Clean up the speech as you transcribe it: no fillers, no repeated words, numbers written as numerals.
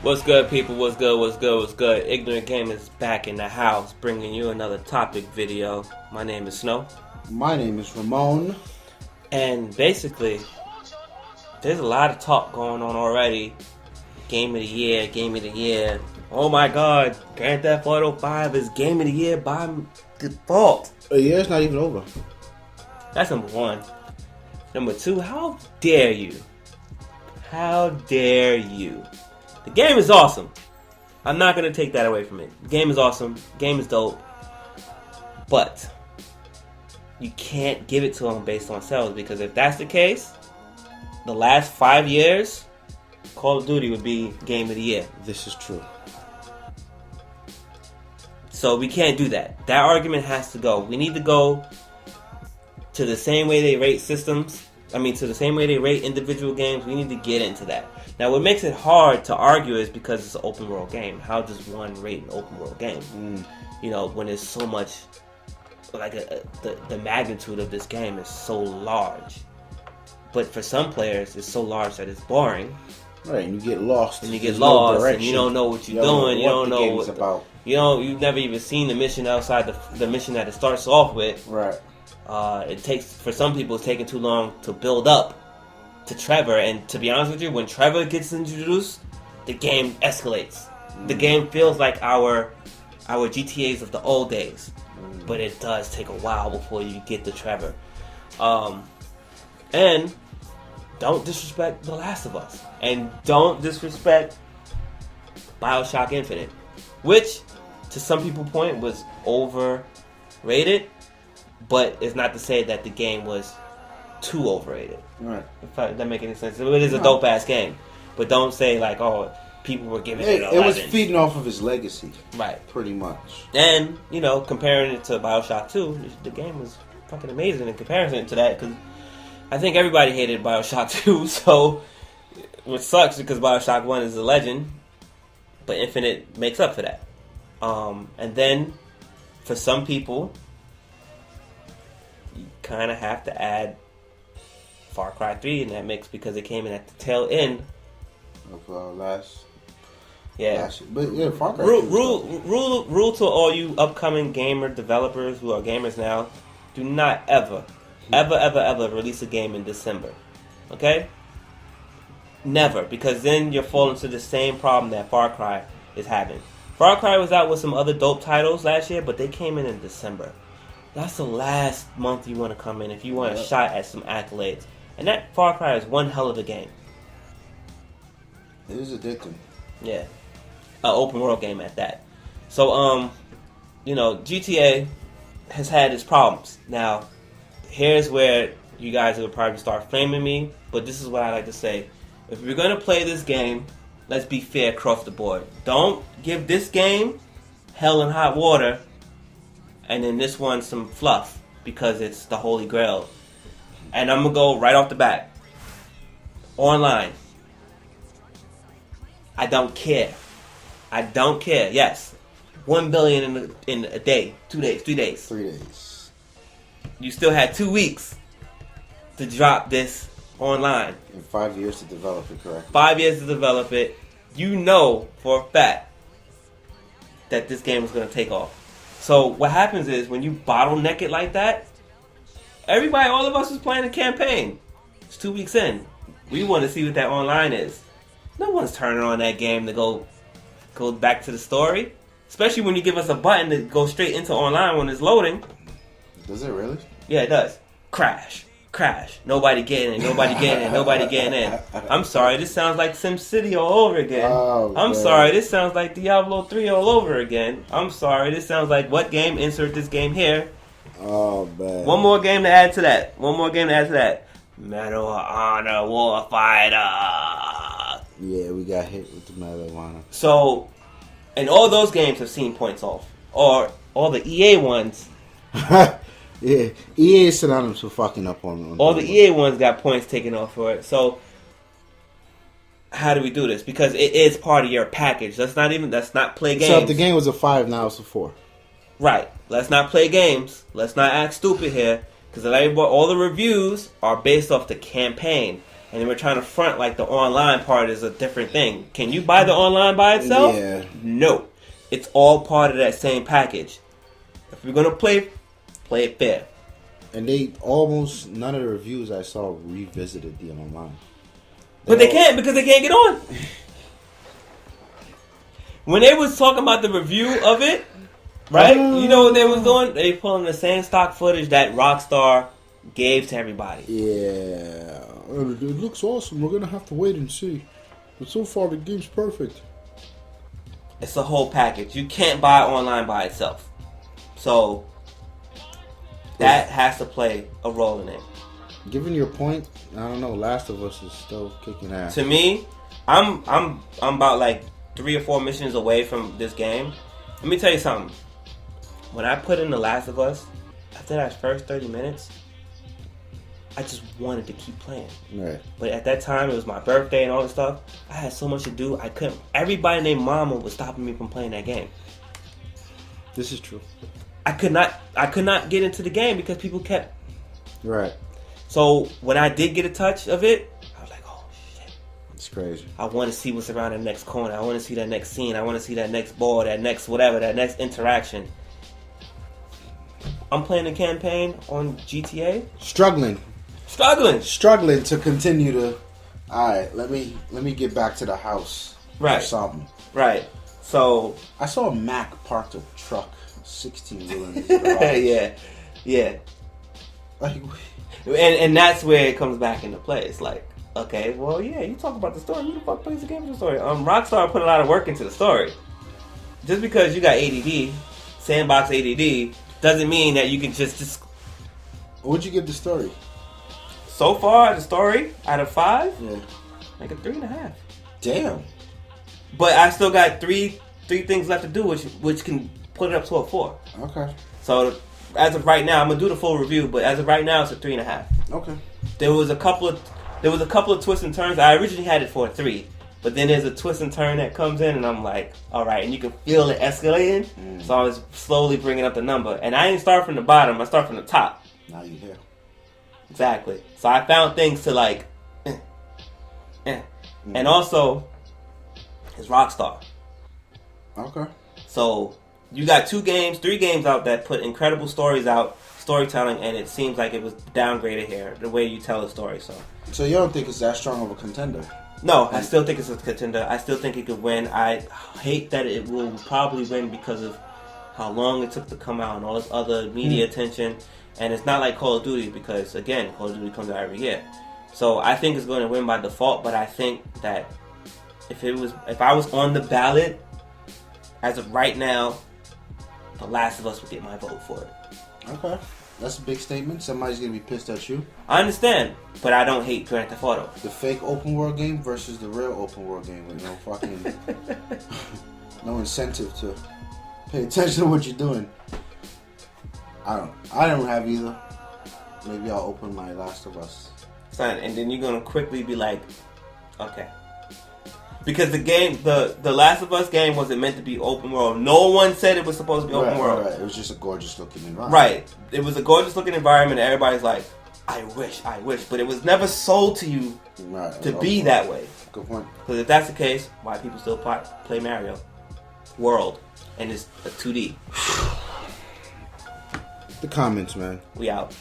What's good, people? What's good? What's good? What's good? Ignorant Gamerz back in the house, bringing you another topic video. My name is Snow. My name is Ramon. And basically, there's a lot of talk going on already. Game of the year, Game of the Year. Oh my God, Grand Theft Auto 5 is Game of the Year by default. A year's not even over. That's number one. Number two, how dare you? How dare you? The game is awesome. I'm not going to take that away from it. The game is awesome. The game is dope. But you can't give it to them based on sales, because if that's the case, the last 5 years, Call of Duty would be Game of the Year. This is true. So we can't do that. That argument has to go. We need to go to the same way they rate systems. To the same way they rate individual games. We need to get into that. Now, what makes it hard to argue is because it's an open world game. How does one rate an open world game? You know, when there's so much, like the magnitude of this game is so large. But for some players, it's so large that it's boring. Right, and you get lost. And you get lost, and you don't know what you're doing. You don't know what the what game's about. You've never even seen the mission outside the mission that it starts off with. Right. It takes, for some people, it's taking too long to build up to Trevor, and to be honest with you, when Trevor gets introduced, the game escalates. The game feels like our GTAs of the old days, but it does take a while before you get to Trevor. And don't disrespect The Last of Us, and don't disrespect BioShock Infinite, which to some people's point was overrated, but it's not to say that the game was too overrated. Right. If that make any sense. It is a dope ass game, but don't say like, oh, people were giving it 11. It was feeding off of his legacy, right? Pretty much. And comparing it to BioShock 2, the game was fucking amazing in comparison to that, because I think everybody hated BioShock 2. So, which sucks because BioShock 1 is a legend, but Infinite makes up for that. And then for some people, you kind of have to add Far Cry 3 in that mix because it came in at the tail end of last. But yeah, Far Cry. Rule to all you upcoming gamer developers who are gamers now: do not ever release a game in December. Okay? Never, because then you're falling into the same problem that Far Cry is having. Far Cry was out with some other dope titles last year, but they came in December. That's the last month you want to come in if you want a shot at some accolades. And that Far Cry is one hell of a game. It is addicting. Yeah. An open world game at that. So, GTA has had its problems. Now, here's where you guys will probably start flaming me, but this is what I like to say. If you're going to play this game, let's be fair across the board. Don't give this game hell and hot water, and then this one some fluff, because it's the holy grail. And I'm going to go right off the bat. Online. I don't care. Yes. 1 billion in a day, 2 days, 3 days. 3 days. You still had 2 weeks to drop this online. And 5 years to develop it, correct? 5 years to develop it. You know for a fact that this game is going to take off. So what happens is when you bottleneck it like that, all of us is playing a campaign. It's 2 weeks in. We want to see what that online is. No one's turning on that game to go back to the story. Especially when you give us a button to go straight into online when it's loading. Does it really? Yeah, it does. Crash. Nobody getting in. I'm sorry, this sounds like SimCity all over again. I'm sorry, this sounds like Diablo 3 all over again. I'm sorry, this sounds like what game? Insert this game here. Oh, man. One more game to add to that. Medal of Honor Warfighter. Yeah, we got hit with the Medal of Honor. So, and all those games have seen points off. Or all the EA ones. Yeah, EA is synonymous with fucking up on all the EA ones got points taken off for it. So, how do we do this? Because it is part of your package. Let's not play games. So if the game was a 5, now it's a 4. Right. Let's not play games. Let's not act stupid here. Because all the reviews are based off the campaign. And then we're trying to front like the online part is a different thing. Can you buy the online by itself? Yeah. No. It's all part of that same package. If you're going to play it fair. And they almost, none of the reviews I saw revisited the online. But they can't because they can't get on. When they was talking about the review of it, right? You know what they was doing? They pulling the same stock footage that Rockstar gave to everybody. Yeah. It looks awesome. We're going to have to wait and see. But so far, the game's perfect. It's a whole package. You can't buy online by itself. So, that has to play a role in it. Given your point, I don't know. Last of Us is still kicking ass. To me, I'm about like 3 or 4 missions away from this game. Let me tell you something. When I put in The Last of Us, after that first 30 minutes, I just wanted to keep playing. Right. But at that time, it was my birthday and all this stuff. I had so much to do. I couldn't. Everybody named Mama was stopping me from playing that game. This is true. I could not get into the game because people kept. Right. So when I did get a touch of it, I was like, oh shit. It's crazy. I want to see what's around the next corner. I want to see that next scene. I want to see that next ball, that next whatever, that next interaction. I'm playing the campaign on GTA. Struggling to continue to. All right, let me get back to the house. Right. Or something. Right. So I saw a Mac parked a truck, 16-wheeler in his garage. yeah. Like, and that's where it comes back into play. It's like, okay, well, yeah, you talk about the story. Who the fuck plays the game for the story? Rockstar put a lot of work into the story. Just because you got ADD, sandbox ADD, doesn't mean that you can just. What'd you give the story? So far, the story out of 5, Yeah, like a 3.5. damn. But I still got three things left to do, which can put it up to a 4. Okay. So as of right now, I'm gonna do the full review. But as of right now, it's a 3.5. Okay. There was a couple of twists and turns. I originally had it for a 3, but then there's a twist and turn that comes in, and I'm like, all right, and you can feel it escalating. So I was slowly bringing up the number, and I didn't start from the bottom. I start from the top. Now you here. Exactly. So I found things to like, and also, it's Rockstar. Okay. So you got 3 games out that put incredible storytelling, and it seems like it was downgraded here, the way you tell a story. So you don't think it's that strong of a contender? No, I still think it's a contender. I still think it could win. I hate that it will probably win because of how long it took to come out and all this other media attention. And it's not like Call of Duty because, again, Call of Duty comes out every year. So I think it's going to win by default, but I think that if I was on the ballot, as of right now, The Last of Us would get my vote for it. Okay. That's a big statement. Somebody's going to be pissed at you. I understand, but I don't hate Grand Theft Auto. The fake open world game versus the real open world game with no fucking no incentive to pay attention to what you're doing. I don't have either. Maybe I'll open my Last of Us. Son, and then you're gonna quickly be like, okay. Because the game, the Last of Us game wasn't meant to be open world. No one said it was supposed to be open world. Right. It was just a gorgeous looking environment. Right. It was a gorgeous looking environment and everybody's like, I wish. But it was never sold to you to be that way. Good point. Because if that's the case, why people still play Mario World and it's a 2D? The comments, man. We out.